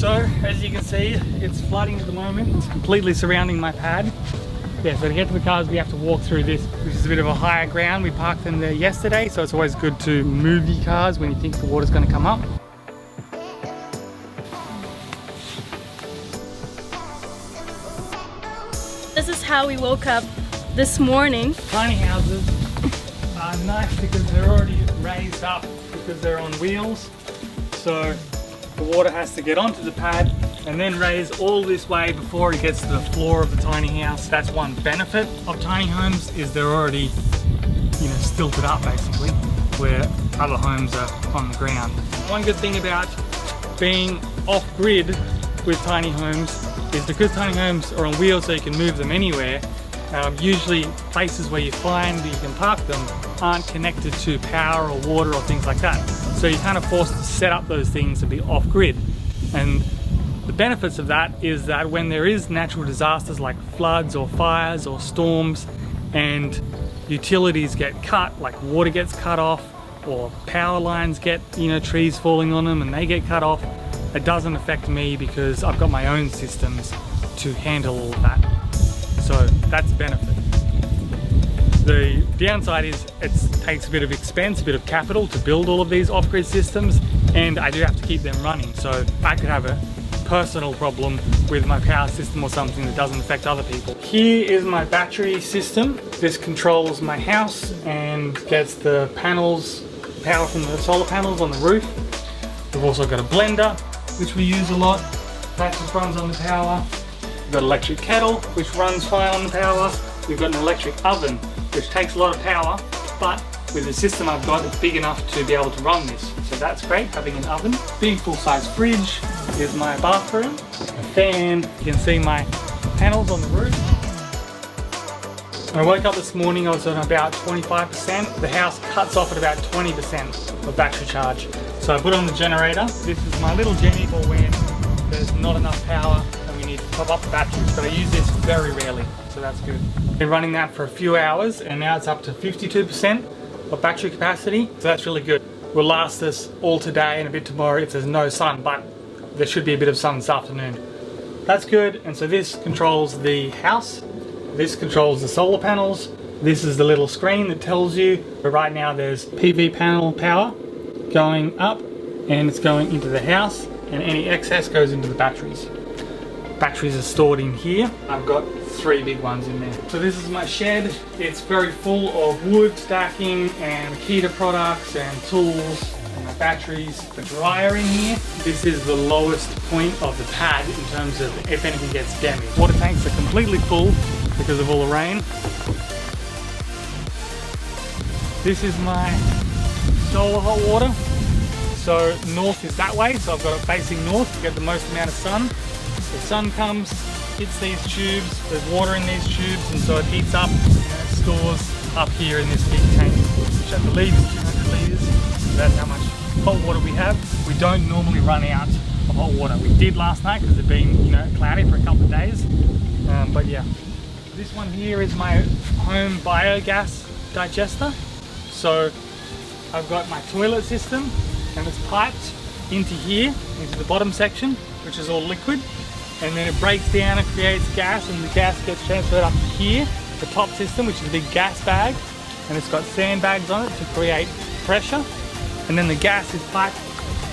So as you can see, it's flooding at the moment. It's completely surrounding my pad. Yeah, so to get to the cars we have to walk through this, which is a bit of a higher ground. We parked them there yesterday, so it's always good to move the cars when you think the water's going to come up. This is how we woke up this morning. Tiny houses are nice because they're already raised up because they're on wheels. So the water has to get onto the pad and then raise all this way before it gets to the floor of the tiny house. That's one benefit of tiny homes, is they're already, you know, stilted up basically, where other homes are on the ground. One good thing about being off-grid with tiny homes is because tiny homes are on wheels so you can move them anywhere. Usually places where you find that you can park them aren't connected to power or water or things like that. So you're kind of forced to set up those things to be off-grid. And the benefits of that is that when there is natural disasters like floods or fires or storms and utilities get cut, like water gets cut off or power lines get, you know, trees falling on them and they get cut off, it doesn't affect me because I've got my own systems to handle all of that. So that's a benefit. The downside is it takes a bit of expense, a bit of capital to build all of these off-grid systems, and I do have to keep them running. So I could have a personal problem with my power system or something that doesn't affect other people. Here is my battery system. This controls my house and gets the panels, power from the solar panels on the roof. We've also got a blender, which we use a lot. That just runs on the power. We've got an electric kettle, which runs fine on the power. We've got an electric oven, which takes a lot of power, but with the system I've got, it's big enough to be able to run this. So that's great, having an oven. Big full-size fridge is my bathroom. A fan, you can see my panels on the roof. When I woke up this morning, I was on about 25%. The house cuts off at about 20% of battery charge. So I put on the generator. This is my little Jenny for when there's not enough power and we need to top up the batteries, but I use this very rarely, so that's good. Been running that for a few hours and now it's up to 52% of battery capacity, so that's really good. Will last us all today and a bit tomorrow if there's no sun, but there should be a bit of sun this afternoon. That's good. And so this controls the house, this controls the solar panels, this is the little screen that tells you, but right now there's PV panel power going up and it's going into the house, and any excess goes into the batteries. Batteries are stored in here. I've got 3 big ones in there. So this is my shed. It's very full of wood stacking and Makita products and tools and my batteries. The dryer in here. This is the lowest point of the pad in terms of if anything gets damaged. Water tanks are completely full because of all the rain. This is my solar hot water. So north is that way, so I've got it facing north to get the most amount of sun. The sun comes, hits these tubes, there's water in these tubes, and so it heats up and it stores up here in this big tank, which I believe is 200 litres. So that's how much hot water we have. We don't normally run out of hot water. We did last night because it's been, you know, cloudy for a couple of days. But yeah. This one here is my home biogas digester. So I've got my toilet system and it's piped into here, into the bottom section, which is all liquid. And then it breaks down and creates gas, and the gas gets transferred up to here, the top system, which is a big gas bag, and it's got sandbags on it to create pressure. And then the gas is piped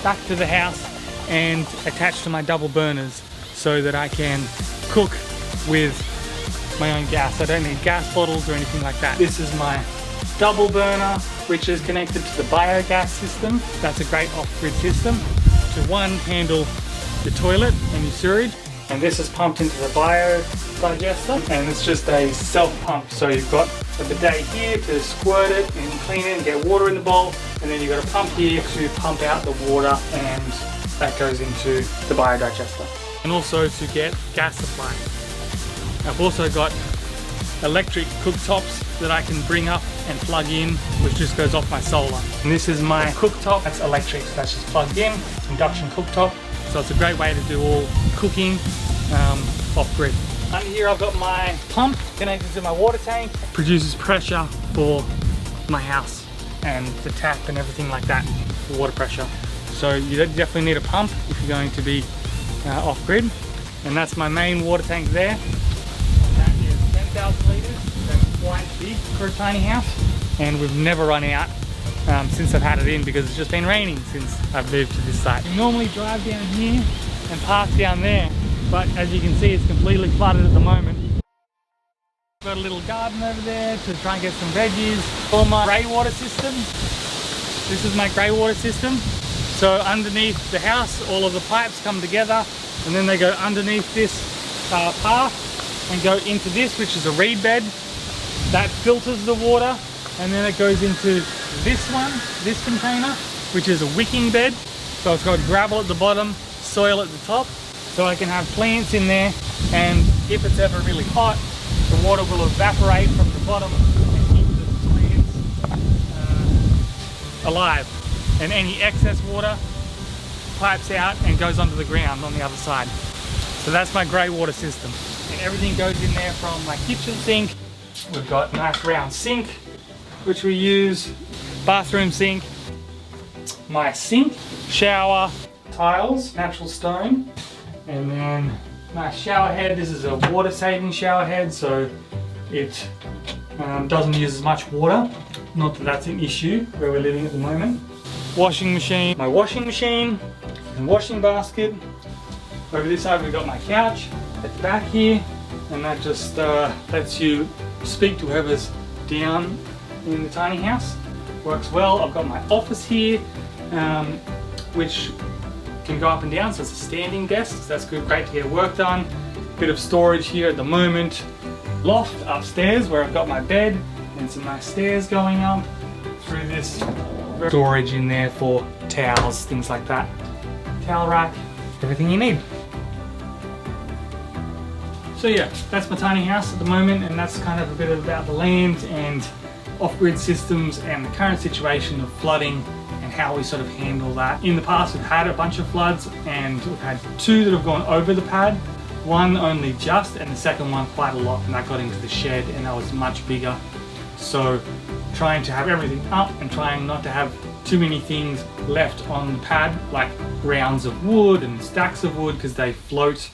back to the house and attached to my double burners so that I can cook with my own gas. I don't need gas bottles or anything like that. This is my double burner, which is connected to the biogas system. That's a great off-grid system to one, handle your toilet and your sewage. And this is pumped into the bio digester, and it's just a self-pump. So you've got a bidet here to squirt it and clean it and get water in the bowl, and then you've got a pump here to pump out the water, and that goes into the bio digester. And also to get gas supply. I've also got electric cooktops that I can bring up and plug in, which just goes off my solar. And this is my cooktop, that's electric, so that's just plugged in, induction cooktop. So it's a great way to do all cooking off-grid. Under here I've got my pump connected to my water tank. It produces pressure for my house and the tap and everything like that, the water pressure. So you definitely need a pump if you're going to be off-grid, and that's my main water tank there. That is 10,000 litres. That's quite big for a tiny house, and we've never run out since I've had it in, because it's just been raining since I've moved to this site. You normally drive down here and park down there, but as you can see, it's completely flooded at the moment. Got a little garden over there to try and get some veggies. For my grey water system, this is my grey water system. So underneath the house, all of the pipes come together, and then they go underneath this path and go into this, which is a reed bed that filters the water, and then it goes into this one, this container, which is a wicking bed. So it's got gravel at the bottom, soil at the top, so I can have plants in there, and if it's ever really hot, the water will evaporate from the bottom and keep the plants alive. And any excess water pipes out and goes onto the ground on the other side. So that's my grey water system. And everything goes in there from my kitchen sink. We've got a nice round sink, which we use, bathroom sink, my sink, shower, tiles, natural stone, and then my shower head. This is a water saving shower head, so it doesn't use as much water. Not that that's an issue where we're living at the moment. Washing machine, my washing machine and washing basket. Over this side we've got my couch at the back here, and that just lets you speak to whoever's down in the tiny house. Works well. I've got my office here, which can go up and down, so it's a standing desk, so that's good, great to get work done. Bit of storage here at the moment. Loft upstairs where I've got my bed, and some nice stairs going up through this. Storage in there for towels, things like that. Towel rack, everything you need. So yeah, that's my tiny house at the moment, and that's kind of a bit about the land and off-grid systems and the current situation of flooding and how we sort of handle that. In the past we've had a bunch of floods, and we've had two that have gone over the pad. One only just, and the second one quite a lot, and that got into the shed, and that was much bigger. So trying to have everything up and trying not to have too many things left on the pad, like rounds of wood and stacks of wood, because they float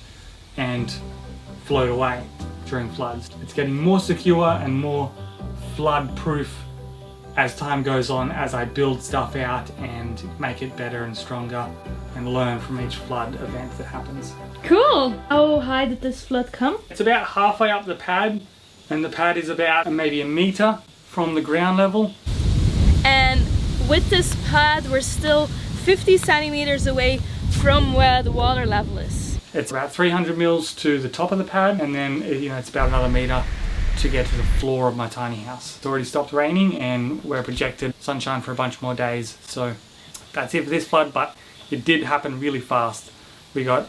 and float away during floods. It's getting more secure and more flood proof as time goes on, as I build stuff out and make it better and stronger and learn from each flood event that happens. Cool! How high did this flood come? It's about halfway up the pad, and the pad is about maybe a meter from the ground level. And with this pad we're still 50 centimeters away from where the water level is. It's about 300 mils to the top of the pad, and then it's about another meter to get to the floor of my tiny house. It's already stopped raining, and we're projected sunshine for a bunch more days. So that's it for this flood, but it did happen really fast. We got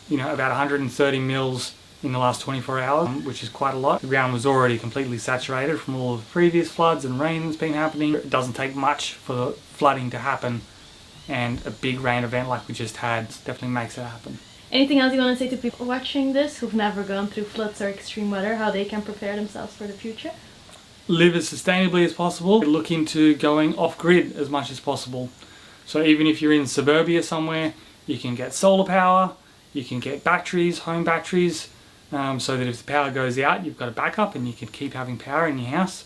about 130 mils in the last 24 hours, which is quite a lot. The ground was already completely saturated from all of the previous floods and rain that's been happening. It doesn't take much for the flooding to happen, and a big rain event like we just had definitely makes it happen. Anything else you want to say to people watching this who've never gone through floods or extreme weather, how they can prepare themselves for the future? Live as sustainably as possible. Look into going off-grid as much as possible. So even if you're in suburbia somewhere, you can get solar power, you can get batteries, home batteries, so that if the power goes out, you've got a backup and you can keep having power in your house.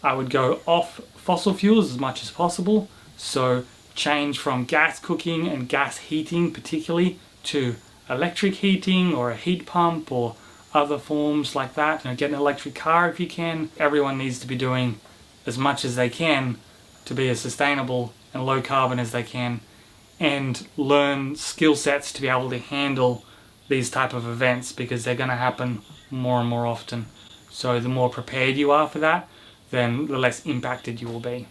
I would go off fossil fuels as much as possible. So change from gas cooking and gas heating particularly to electric heating or a heat pump or other forms like that. Get an electric car if you can. Everyone needs to be doing as much as they can to be as sustainable and low carbon as they can, and learn skill sets to be able to handle these type of events, because they're going to happen more and more often. So the more prepared you are for that, then the less impacted you will be.